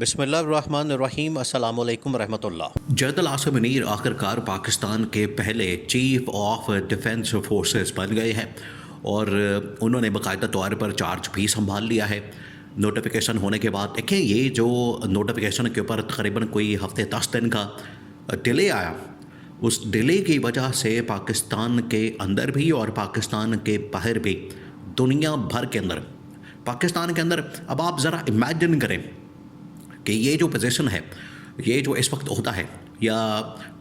بسم اللہ الرحمن الرحیم، السلام علیکم ورحمۃ اللہ۔ جنرل عاصم منیر آخرکار پاکستان کے پہلے چیف آف ڈیفنس فورسز بن گئے ہیں اور انہوں نے باقاعدہ طور پر چارج بھی سنبھال لیا ہے نوٹیفیکیشن ہونے کے بعد۔ دیکھیں، یہ جو نوٹیفیکیشن کے اوپر تقریباً کوئی ہفتے 10 دن کا ڈیلے آیا، اس ڈیلے کی وجہ سے پاکستان کے اندر بھی اور پاکستان کے باہر بھی دنیا بھر کے اندر پاکستان کے اندر اب آپ ذرا امیجن کریں کہ یہ جو پوزیشن ہے، یہ جو اس وقت ہوتا ہے، یا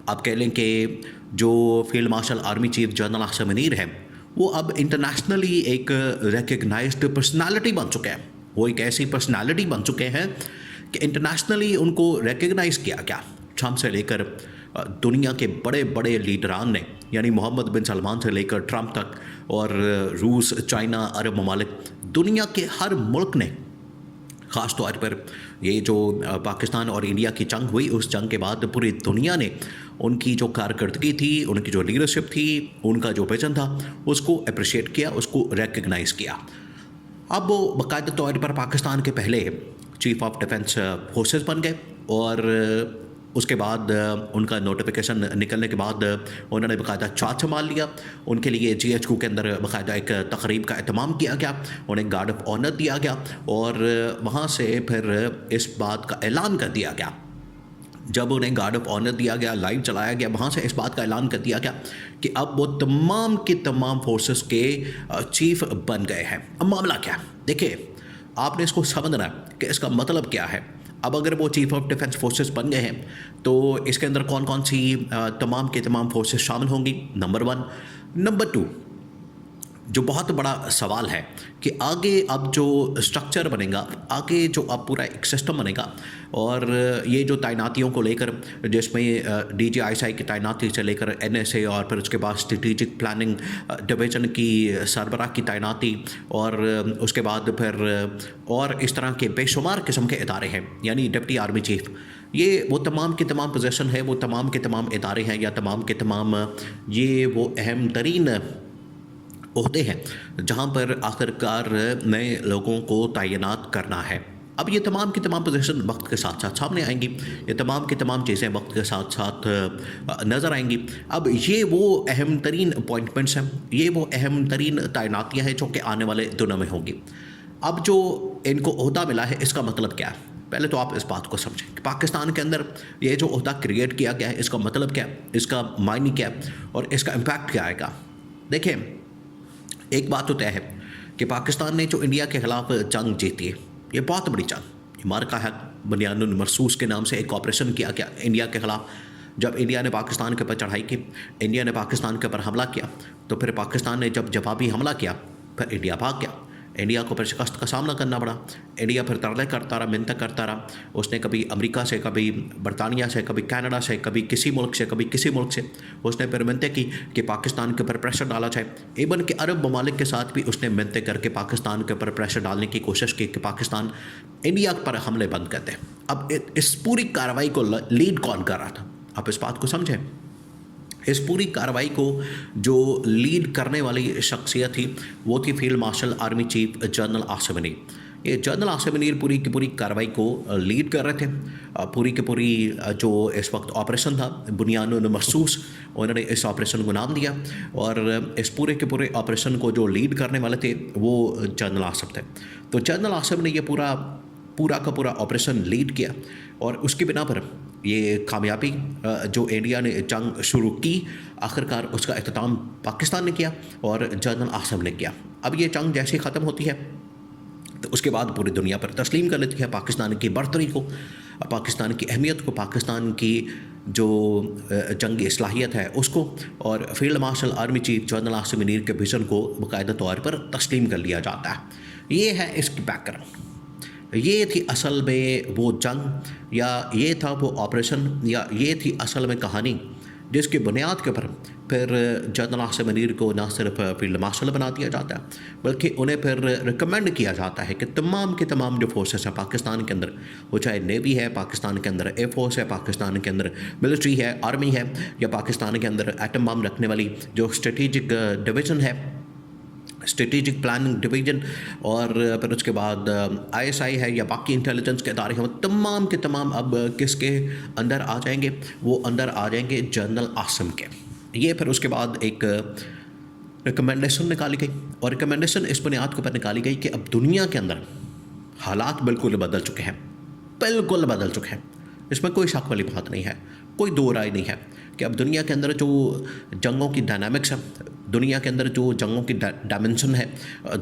آپ کہہ لیں کہ جو field marshal army chief general Asim Munir ہے، وہ اب انٹرنیشنلی ایک ریکگنائزڈ پرسنالٹی بن چکے ہیں۔ وہ ایک ایسی پرسنالٹی بن چکے ہیں کہ انٹرنیشنلی ان کو ریکگنائز کیا گیا۔ ٹرمپ سے لے کر دنیا کے بڑے بڑے لیڈران نے، یعنی محمد بن سلمان سے لے کر ٹرمپ تک، اور روس، چائنا، عرب ممالک، دنیا کے ہر ملک نے، خاص طور پر یہ جو پاکستان اور انڈیا کی جنگ ہوئی، اس جنگ کے بعد پوری دنیا نے ان کی جو کارکردگی تھی، ان کی جو لیڈرشپ تھی، ان کا جو ویژن تھا، اس کو اپریشیٹ کیا، اس کو ریکگنائز کیا۔ اب وہ باقاعدہ طور پر پاکستان کے پہلے چیف آف ڈیفنس فورسز بن گئے، اور اس کے بعد ان کا نوٹیفیکیشن نکلنے کے بعد انہوں نے باقاعدہ چارج سنبھال لیا۔ ان کے لیے جی ایچ کیو کے اندر باقاعدہ ایک تقریب کا اہتمام کیا گیا، انہیں گارڈ آف آنر دیا گیا، اور وہاں سے پھر اس بات کا اعلان کر دیا گیا، جب انہیں گارڈ آف آنر دیا گیا، لائیو چلایا گیا، وہاں سے اس بات کا اعلان کر دیا گیا کہ اب وہ تمام کے تمام فورسز کے چیف بن گئے ہیں۔ اب معاملہ کیا ہے؟ دیکھیں، آپ نے اس کو سمجھنا ہے کہ اس کا مطلب کیا ہے۔ اب اگر وہ چیف آف ڈیفنس فورسز بن گئے ہیں تو اس کے اندر کون کون سی تمام کے تمام فورسز شامل ہوں گی؟ نمبر 1۔ نمبر 2، جو بہت بڑا سوال ہے کہ آگے اب جو اسٹرکچر بنے گا، آگے جو اب پورا ایک سسٹم بنے گا، اور یہ جو تعیناتیوں کو لے کر، جس میں D G I S I کی تعیناتی سے لے کر این ایس اے، اور پھر اس کے بعد اسٹریٹجک پلاننگ ڈویژن کی سربراہ کی تعیناتی، اور اس کے بعد پھر اور اس طرح کے بے شمار قسم کے ادارے ہیں، یعنی ڈپٹی آرمی چیف، یہ وہ تمام کے تمام پوزیشن ہے، وہ تمام کے تمام ادارے ہیں، یا تمام کے تمام یہ وہ اہم ترین عہدے ہیں جہاں پر آخرکار نئے لوگوں کو تعینات کرنا ہے۔ اب یہ تمام کی تمام پوزیشن وقت کے ساتھ ساتھ سامنے آئیں گی، یہ تمام کی تمام چیزیں وقت کے ساتھ ساتھ نظر آئیں گی۔ اب یہ وہ اہم ترین اپوائنٹمنٹس ہیں، یہ وہ اہم ترین تعیناتیاں ہیں جو کہ آنے والے دنوں میں ہوں گی۔ اب جو ان کو عہدہ ملا ہے، اس کا مطلب کیا ہے؟ پہلے تو آپ اس بات کو سمجھیں کہ پاکستان کے اندر یہ جو عہدہ کریٹ کیا گیا ہے، اس کا مطلب کیا ہے، اس کا معنی کیا ہے، اور اس کا امپیکٹ کیا آئے گا۔ دیکھیں، ایک بات تو طے ہے کہ پاکستان نے جو انڈیا کے خلاف جنگ جیتی ہے، یہ بہت بڑی جنگ، یہ مارکا ہے، بنیان المرصوص کے نام سے ایک آپریشن کیا گیا انڈیا کے خلاف۔ جب انڈیا نے پاکستان کے اوپر چڑھائی کی، انڈیا نے پاکستان کے اوپر حملہ کیا، تو پھر پاکستان نے جب جوابی حملہ کیا، پھر انڈیا بھاگ گیا، انڈیا کو پھر شکست کا سامنا کرنا پڑا۔ انڈیا پھر ترلے کرتا رہا، منتیں کرتا رہا، اس نے کبھی امریکہ سے، کبھی برطانیہ سے، کبھی کینیڈا سے، کبھی کسی ملک سے، کبھی کسی ملک سے اس نے پھر منتیں کی کہ پاکستان کے اوپر پریشر ڈالا جائے۔ ایون کہ عرب ممالک کے ساتھ بھی اس نے منتیں کر کے پاکستان کے اوپر پریشر ڈالنے کی کوشش کی کہ پاکستان انڈیا پر حملے بند کر دے۔ اب اس پوری کارروائی کو لیڈ کون کر رہا تھا؟ آپ اس بات کو سمجھیں۔ اس پوری کارروائی کو جو لیڈ کرنے والی شخصیت تھی، وہ تھی field marshal army chief general Asim Munir. یہ جنرل عاصم منیر پوری کی پوری کارروائی کو لیڈ کر رہے تھے۔ پوری کی پوری جو اس وقت آپریشن تھا، بنیان المرصوص، انہوں نے اس آپریشن کو نام دیا، اور اس پورے کے پورے آپریشن کو جو لیڈ کرنے والے تھے وہ جنرل عاصم تھے۔ تو جنرل عاصم نے یہ پورا کا پورا آپریشن لیڈ کیا، اور اس کی بنا پر یہ کامیابی جو انڈیا نے جنگ شروع کی، آخرکار اس کا اختتام پاکستان نے کیا اور جنرل عاصم نے کیا۔ اب یہ جنگ جیسے ختم ہوتی ہے تو اس کے بعد پوری دنیا پر تسلیم کر لیتی ہے پاکستان کی برتری کو، پاکستان کی اہمیت کو، پاکستان کی جو جنگی صلاحیت ہے اس کو، اور field marshal army chief general Asim Munir کے ویژن کو باقاعدہ طور پر تسلیم کر لیا جاتا ہے۔ یہ ہے اس کی بیک گراؤنڈ، یہ تھی اصل میں وہ جنگ، یا یہ تھا وہ آپریشن، یا یہ تھی اصل میں کہانی جس کی بنیاد کے اوپر پھر جنرل عاصم منیر کو نہ صرف فیلڈ مارشل بنا دیا جاتا ہے، بلکہ انہیں پھر ریکمینڈ کیا جاتا ہے کہ تمام کے تمام جو فورسز ہیں پاکستان کے اندر، وہ چاہے نیوی ہے، پاکستان کے اندر ایئر فورس ہے، پاکستان کے اندر ملٹری ہے، آرمی ہے، یا پاکستان کے اندر ایٹم بم رکھنے والی جو اسٹریٹجک ڈویژن ہے، اسٹریٹجک پلاننگ ڈویژن اور پھر اس کے بعد ISI ہے یا باقی انٹیلیجنس کے ادارے ہیں، تمام کے تمام اب کس کے اندر آ جائیں گے؟ وہ اندر آ جائیں گے جنرل عاصم کے. یہ پھر اس کے بعد ایک ریکمنڈیشن نکالی گئی، اور ریکمنڈیشن اس بنیاد کے اوپر نکالی گئی کہ اب دنیا کے اندر حالات بالکل بدل چکے ہیں، بالکل بدل چکے ہیں. اس میں کوئی شک والی بات نہیں ہے، کوئی دو رائے نہیں ہے کہ اب دنیا کے اندر جو جنگوں کی ڈائنامکس ہے، دنیا کے اندر جو جنگوں کی ڈائمنشن ہے،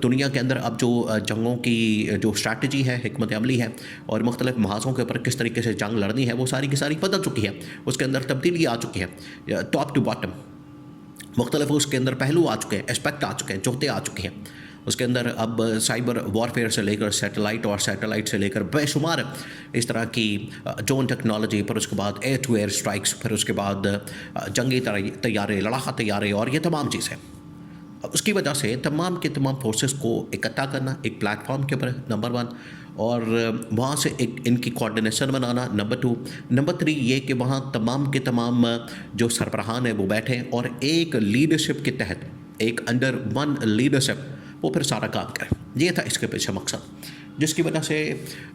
دنیا کے اندر اب جو جنگوں کی جو اسٹریٹجی ہے، حکمت عملی ہے، اور مختلف محاذوں کے اوپر کس طریقے سے جنگ لڑنی ہے، وہ ساری کی ساری بدل چکی ہے. اس کے اندر تبدیلی آ چکی ہے، ٹاپ ٹو باٹم مختلف اس کے اندر پہلو آ چکے ہیں، اسپیکٹ آ چکے ہیں، جوتے آ چکے ہیں. اس کے اندر اب سائبر وارفیئر سے لے کر سیٹلائٹ، اور سیٹلائٹ سے لے کر بے شمار اس طرح کی ڈرون ٹیکنالوجی، پھر اس کے بعد ایئر ٹو ایئر اسٹرائکس، پھر اس کے بعد جنگی طیارے، لڑاکا طیارے، اور یہ تمام چیزیں. اس کی وجہ سے تمام کے تمام فورسز کو اکٹھا کرنا ایک پلیٹ فارم کے اوپر نمبر 1، اور وہاں سے ایک ان کی کوآرڈینیشن بنانا نمبر 2. نمبر 3 یہ کہ وہاں تمام کے تمام جو سربراہان ہیں وہ بیٹھیں اور ایک لیڈرشپ کے تحت، ایک انڈر ون لیڈرشپ وہ پھر سارا کام کریں. یہ تھا اس کے پیچھے مقصد، جس کی وجہ سے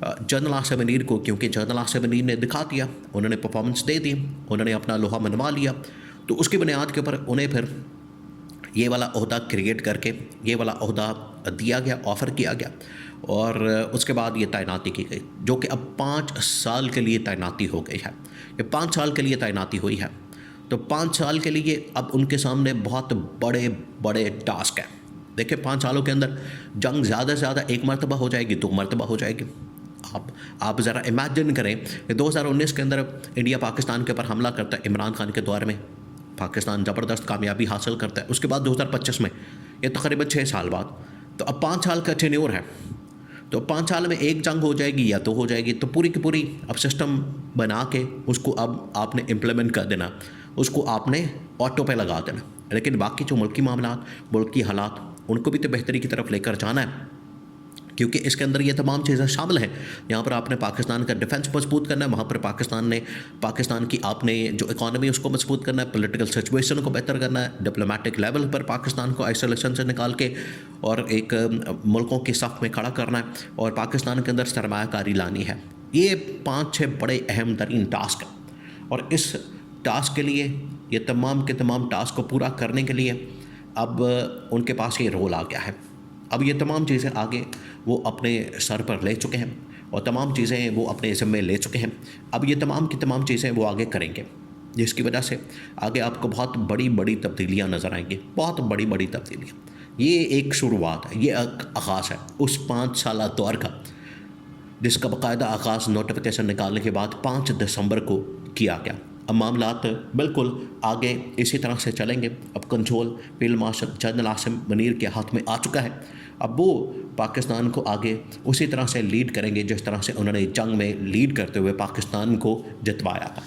جنرل عاصم منیر کو، کیونکہ جنرل عاصم منیر نے دکھا دیا، انہوں نے پرفارمنس دے دی، انہوں نے اپنا لوہا منوا لیا، تو اس کی بنیاد کے اوپر انہیں پھر یہ والا عہدہ کریٹ کر کے یہ والا عہدہ دیا گیا، آفر کیا گیا، اور اس کے بعد یہ تعیناتی کی گئی، جو کہ اب 5 سال کے لیے تعیناتی ہو گئی ہے. یہ 5 سال کے لیے تعیناتی ہوئی ہے، تو 5 سال کے لیے اب ان کے سامنے بہت بڑے بڑے ٹاسک ہیں. دیکھیں 5 سالوں کے اندر جنگ زیادہ سے زیادہ 1 مرتبہ ہو جائے گی، 2 مرتبہ ہو جائے گی. آپ ذرا امیجن کریں کہ 2019 کے اندر انڈیا پاکستان کے اوپر حملہ کرتا ہے عمران خان کے دور میں، پاکستان زبردست کامیابی حاصل کرتا ہے. اس کے بعد 2025 میں، یہ تقریباً 6 سال بعد، تو اب 5 سال کا ٹینیور ہے. تو 5 سال میں ایک جنگ ہو جائے گی یا 2 ہو جائے گی، تو پوری کی پوری اب سسٹم بنا کے اس کو اب آپ نے امپلیمنٹ کر دینا، اس کو آپ نے آٹو پہ لگا دینا. لیکن باقی جو ملکی معاملات، ملکی حالات، ان کو بھی تو بہتری کی طرف لے کر جانا ہے، کیونکہ اس کے اندر یہ تمام چیزیں شامل ہیں. یہاں پر آپ نے پاکستان کا ڈیفنس مضبوط کرنا ہے، وہاں پر پاکستان کی آپ نے جو اکانومی اس کو مضبوط کرنا ہے، پولیٹیکل سچویشن کو بہتر کرنا ہے، ڈپلومیٹک لیول پر پاکستان کو آئسولیشن سے نکال کے اور ایک ملکوں کی صف میں کھڑا کرنا ہے، اور پاکستان کے اندر سرمایہ کاری لانی ہے. یہ 5-6 بڑے اہم ترین ٹاسک ہیں، اور اس ٹاسک کے لیے، یہ تمام کے تمام ٹاسک کو پورا کرنے کے لیے اب ان کے پاس یہ رول آ گیا ہے. اب یہ تمام چیزیں آگے وہ اپنے سر پر لے چکے ہیں، اور تمام چیزیں وہ اپنے ذمے لے چکے ہیں. اب یہ تمام کی تمام چیزیں وہ آگے کریں گے، جس کی وجہ سے آگے آپ کو بہت بڑی بڑی تبدیلیاں نظر آئیں گی، بہت بڑی بڑی تبدیلیاں. یہ ایک شروعات ہے، یہ ایک آغاز ہے اس 5 سالہ دور کا، جس کا باقاعدہ آغاز نوٹیفیکیشن نکالنے کے بعد 5 دسمبر کو کیا گیا. اب معاملات بالکل آگے اسی طرح سے چلیں گے. اب control field marshal general Asim Munir کے ہاتھ میں آ چکا ہے. اب وہ پاکستان کو آگے اسی طرح سے لیڈ کریں گے جس طرح سے انہوں نے جنگ میں لیڈ کرتے ہوئے پاکستان کو جتوایا تھا.